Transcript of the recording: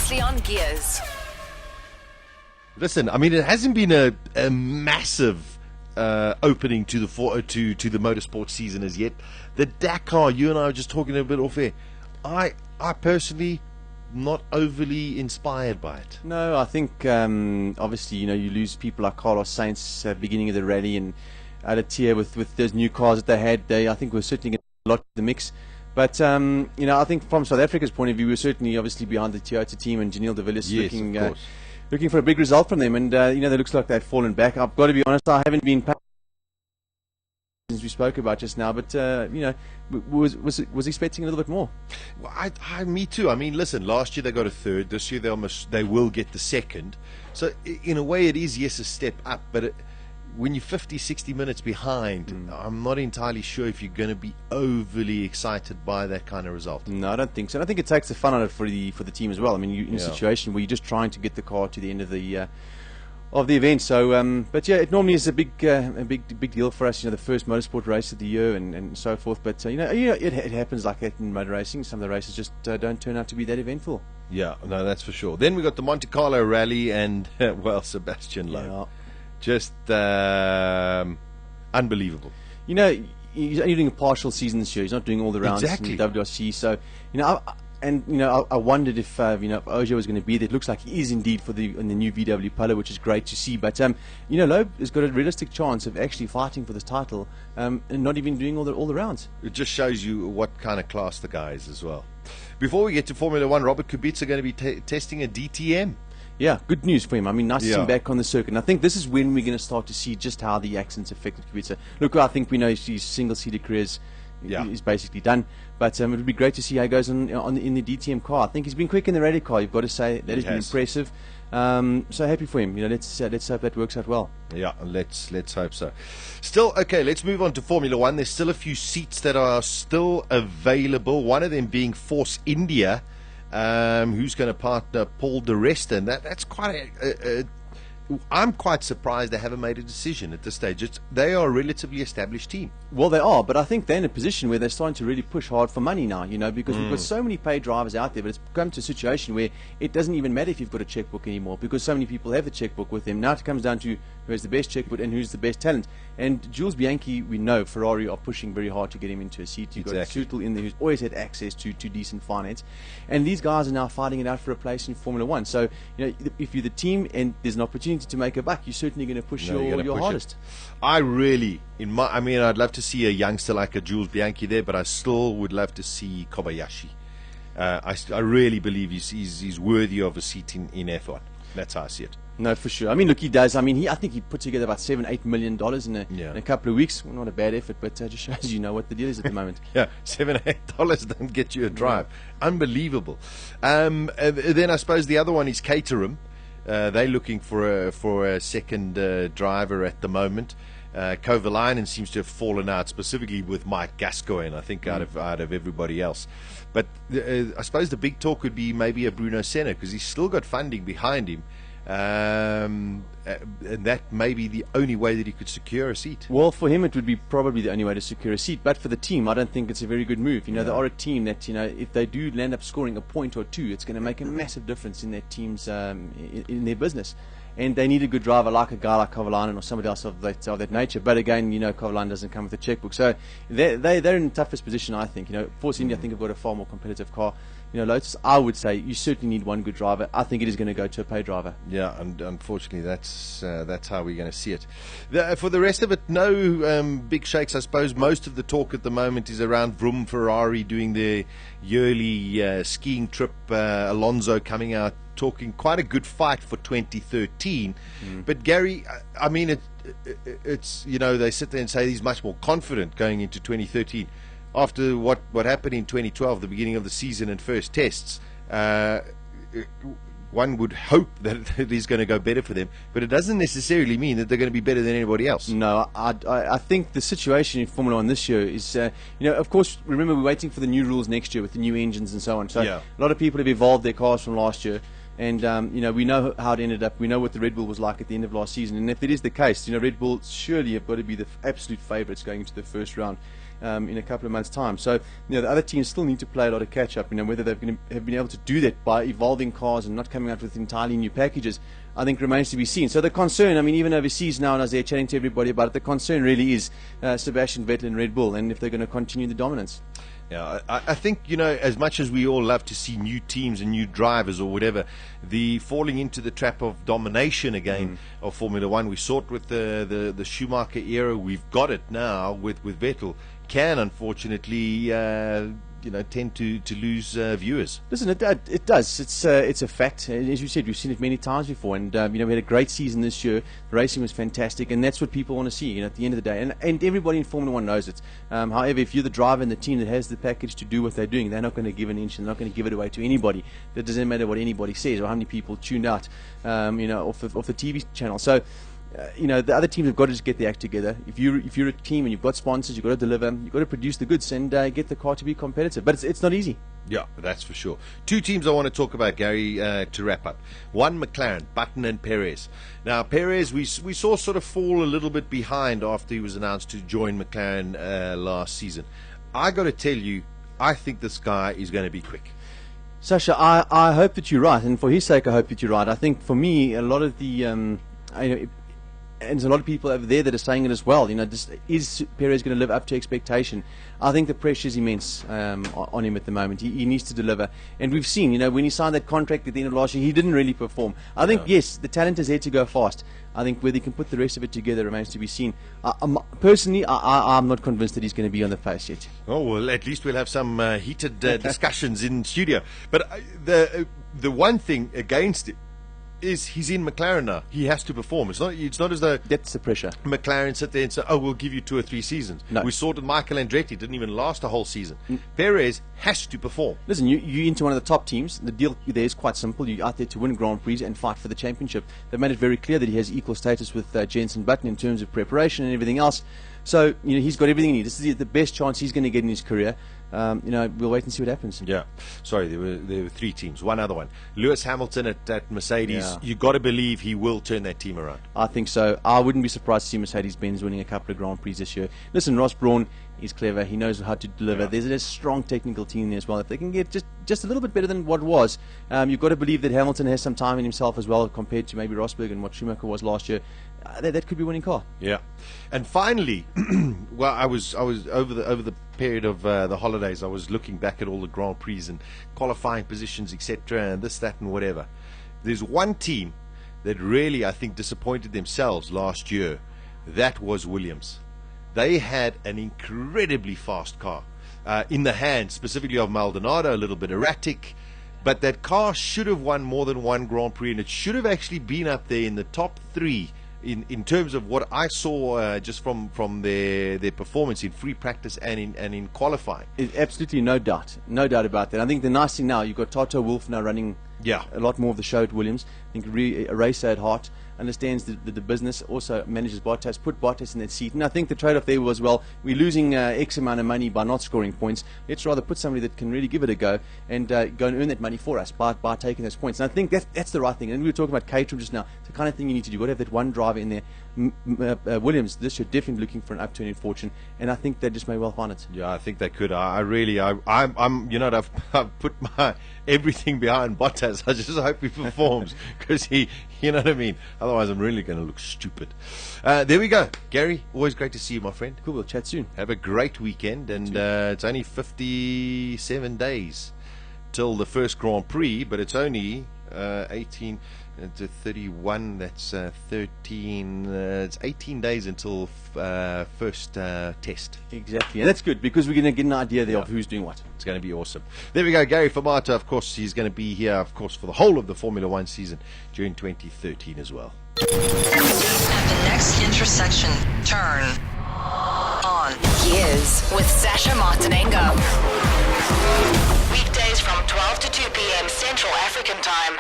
Previously on Gears. Listen, I mean, it hasn't been a massive opening to the motorsport season as yet. The Dakar, you and I were just talking a bit off air. I personally not overly inspired by it. No, I think obviously you lose people like Carlos Sainz at the beginning of the rally, and Alatia with those new cars that they had. I think we're certainly getting a lot of the mix. But I think from South Africa's point of view, we're certainly obviously behind the Toyota team, and Janelle de Villiers looking for a big result from them. And it looks like they've fallen back. I've got to be honest, I haven't been since we spoke about just now, but was expecting a little bit more. Well, me too. I mean, listen, last year they got a third. This year they will get the second. So in a way, it is a step up. But when you're 50, 60 minutes behind, I'm not entirely sure if you're going to be overly excited by that kind of result. No, I don't think so. And I think it takes the fun out of it for the team as well. I mean, you're in a situation where you're just trying to get the car to the end of the event. So, but yeah, it normally is a big deal for us. The first motorsport race of the year and so forth. But it happens like that in motor racing. Some of the races just don't turn out to be that eventful. Yeah, no, that's for sure. Then we got the Monte Carlo rally and Sebastian Loeb. Yeah. Just unbelievable. He's only doing a partial season this year. He's not doing all the rounds in the WRC. So, I wondered if Ojo was going to be there. It looks like he is indeed in the new VW Polo, which is great to see. But Loeb has got a realistic chance of actually fighting for this title and not even doing all the rounds. It just shows you what kind of class the guy is as well. Before we get to Formula One, Robert Kubica going to be testing a DTM. Yeah, good news for him. I mean, nice to see him back on the circuit. And I think this is when we're going to start to see just how the accidents affected Kubica. Look, I think we know his single-seater career is basically done. But it would be great to see how he goes in the DTM car. I think he's been quick in the rally car. You've got to say that has been impressive. So happy for him. Let's hope that works out well. Yeah, let's hope so. Still, okay, let's move on to Formula One. There's still a few seats that are still available. One of them being Force India. Who's going to partner Paul di Resta, and that's quite I'm quite surprised they haven't made a decision at this stage. They are a relatively established team. Well, they are, but I think they're in a position where they're starting to really push hard for money now, because we've got so many paid drivers out there, but it's come to a situation where it doesn't even matter if you've got a checkbook anymore, because so many people have the checkbook with them. Now it comes down to who has the best checkbook and who's the best talent. And Jules Bianchi, we know Ferrari are pushing very hard to get him into a seat. You've got Sutil in there who's always had access to decent finance. And these guys are now fighting it out for a place in Formula One. So, if you're the team and there's an opportunity to make a buck, you're certainly going to push your hardest. I'd love to see a youngster like a Jules Bianchi there, but I still would love to see Kobayashi. I really believe he's worthy of a seat in F1. That's how I see it. No, for sure. I mean, look, he does. I mean, I think he put together about $7-8 million in a couple of weeks. Well, not a bad effort, but just shows what the deal is at the moment. Yeah, $7-8 don't get you a drive. Unbelievable. Then I suppose the other one is Caterham. They're looking for a second driver at the moment. Kovalainen seems to have fallen out, specifically with Mike Gascoigne, I think, out of everybody else. But I suppose the big talk would be maybe a Bruno Senna, because he's still got funding behind him. And that may be the only way that he could secure a seat. Well, for him it would be probably the only way to secure a seat, but for the team I don't think it's a very good move. They are a team that if they do land up scoring a point or two, it's going to make a massive difference in their team's in their business. And they need a good driver like a guy like Kovalainen or somebody else of that nature. But again, Kovalainen doesn't come with a checkbook, so they're in the toughest position, I think. Force India, I think, have got a far more competitive car. Lotus, I would say you certainly need one good driver. I think it is going to go to a paid driver. Yeah, and unfortunately, that's how we're going to see it. For the rest of it, no big shakes. I suppose most of the talk at the moment is around Vroom Ferrari doing their yearly skiing trip. Alonso coming out talking quite a good fight for 2013. But Gary, I mean, it's they sit there and say he's much more confident going into 2013. After what happened in 2012, the beginning of the season and first tests, one would hope that it is going to go better for them, but it doesn't necessarily mean that they're going to be better than anybody else. No, I think the situation in Formula One this year is, of course, remember we're waiting for the new rules next year with the new engines and so on. So a lot of people have evolved their cars from last year. And we know how it ended up. We know what the Red Bull was like at the end of last season. And if it is the case, Red Bull surely have got to be the absolute favourites going into the first round. in a couple of months' time. So the other teams still need to play a lot of catch up. Whether they're going to have been able to do that by evolving cars and not coming out with entirely new packages, I think remains to be seen. So the concern, even overseas now, and as they're chatting to everybody about it, the concern really is Sebastian Vettel and Red Bull, and if they're going to continue the dominance. Yeah, I think, as much as we all love to see new teams and new drivers or whatever, the falling into the trap of domination again of Formula One, we saw it with the Schumacher era, we've got it now with Vettel, can unfortunately tend to lose viewers. Listen, it does. It's a fact. As you said, we've seen it many times before, and we had a great season this year. The racing was fantastic, and that's what people want to see. At the end of the day, and everybody in Formula One knows it. However, if you're the driver and the team that has the package to do what they're doing, they're not going to give an inch, and they're not going to give it away to anybody. That doesn't matter what anybody says or how many people tuned out, off the TV channel. So. The other teams have got to just get their act together. If you're a team and you've got sponsors, you've got to deliver, you've got to produce the goods and get the car to be competitive. But it's not easy. Yeah, that's for sure. Two teams I want to talk about, Gary, to wrap up. One, McLaren, Button and Perez. Now, Perez, we saw sort of fall a little bit behind after he was announced to join McLaren last season. I got to tell you, I think this guy is going to be quick. Sasha, I hope that you're right, and for his sake, I hope that you're right. I think for me, a lot of the and there's a lot of people over there that are saying it as well. Is Perez going to live up to expectation? I think the pressure is immense on him at the moment. He needs to deliver. And we've seen, when he signed that contract at the end of last year, he didn't really perform. I think, yes, the talent is there to go fast. I think whether he can put the rest of it together remains to be seen. Personally, I'm not convinced that he's going to be on the pace yet. Oh, well, at least we'll have some heated discussions in studio. But the one thing against it is he's in McLaren now. He has to perform. It's not as though that's the pressure. McLaren sit there and say, "Oh, we'll give you 2 or 3 seasons." No. We saw it with Michael Andretti. Didn't even last a whole season. Perez has to perform. Listen, you're into one of the top teams. The deal there is quite simple. You're out there to win Grand Prix and fight for the championship. They've made it very clear that he has equal status with Jenson Button in terms of preparation and everything else. So he's got everything he needs. This is the best chance he's going to get in his career. We'll wait and see what happens. Yeah. Sorry, there were 3 teams. One other one. Lewis Hamilton at Mercedes. Yeah. You got to believe he will turn that team around. I think so. I wouldn't be surprised to see Mercedes-Benz winning a couple of Grand Prix this year. Listen, Ross Brawn is clever. He knows how to deliver. Yeah. There's a strong technical team there as well. If they can get just a little bit better than what it was, you've got to believe that Hamilton has some time in himself as well compared to maybe Rosberg and what Schumacher was last year. That could be a winning car. Yeah. And finally, well, I was over the period of the holidays, I was looking back at all the Grand Prix and qualifying positions, etc., and this, that, and whatever. There's one team that really, I think, disappointed themselves last year. That was Williams. They had an incredibly fast car in the hands, specifically of Maldonado, a little bit erratic. But that car should have won more than one Grand Prix, and it should have actually been up there in the top 3 in terms of what I saw just from their performance in free practice and in qualifying. Absolutely, no doubt about that. I think the nice thing now, you've got Toto Wolff now running a lot more of the show at Williams. I think a racer at heart, understands the business, also manages Bottas, put Bottas in that seat. And I think the trade-off there was, well, we're losing X amount of money by not scoring points. Let's rather put somebody that can really give it a go and go and earn that money for us by taking those points. And I think that's the right thing. And we were talking about Caterham just now. It's the kind of thing you need to do. You've got to have that one driver in there. Williams this year definitely looking for an upturn in fortune, and I think they just may well find it. Yeah, I think they could. I'm I've put my everything behind Bottas. I just hope he performs because he, you know what I mean. Otherwise, I'm really going to look stupid. There we go, Gary. Always great to see you, my friend. Cool. We'll chat soon. Have a great weekend, and it's only 57 days till the first Grand Prix, but it's only 18 to 31. That's 13. It's 18 days until first test. Exactly, and that's good because we're going to get an idea there of who's doing what. It's going to be awesome. There we go, Gary Formato. Of course, he's going to be here, of course, for the whole of the Formula One season during 2013 as well. At the next intersection, turn on gears with Sasha Martinengo. Weekdays from 12 to 2 p.m. Central African Time.